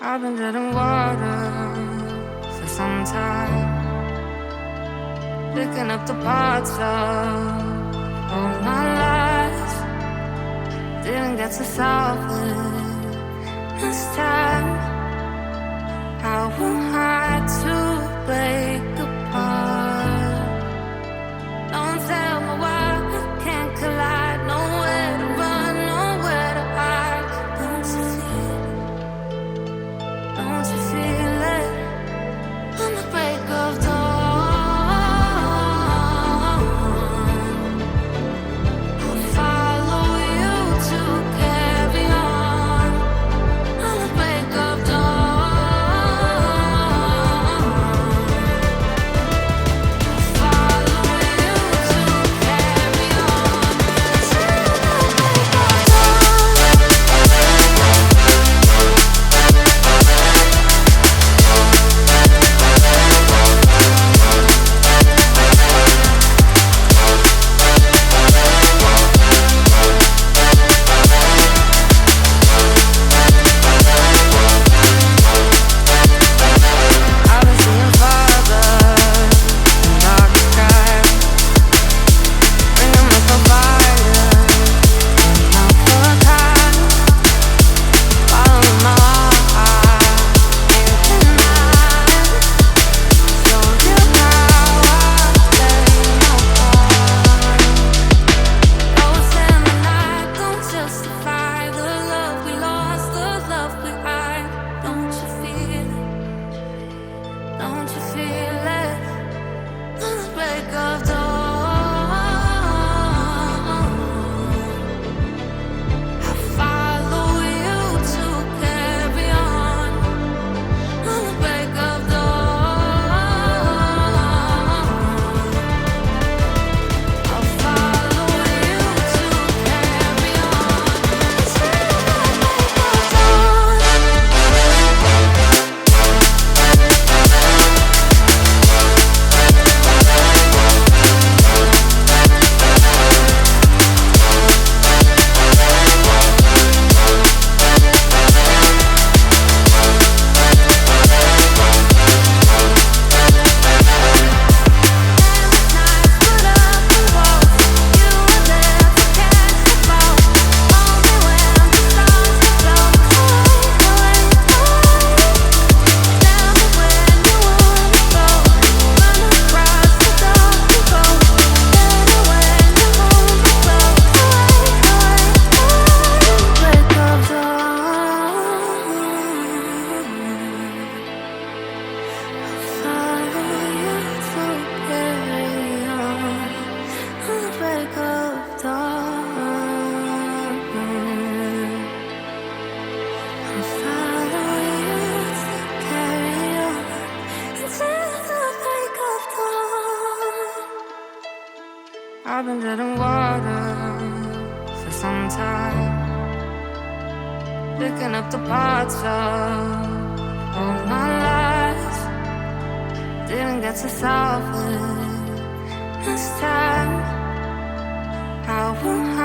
I've been treading water for some time, picking up the parts of all my life. Didn't get to solve it this time. How am I to break apart? Don't tell me why we can't collide. Nowhere to run, nowhere to hide. Don't you feel it? Don't you feel it? On the break of dawn, I'll follow you to carry on. On the break of dawn, I'll follow you to carry on. Till the break of I've been seeing farther in dark skies, bringing with the fire, not for time. Following my heart, can't deny. Show you how I play my part. Ghosts in the night don't justify the love we lost, the love we hide. Don't you feel it? Don't you feel it? On the break of dawn, I follow you to carry on. On the break of dawn, I'll follow you to carry on. Till the break of dawn. I've been treading water for some time, picking up the parts of all my life. Didn't get to solve it this time. How am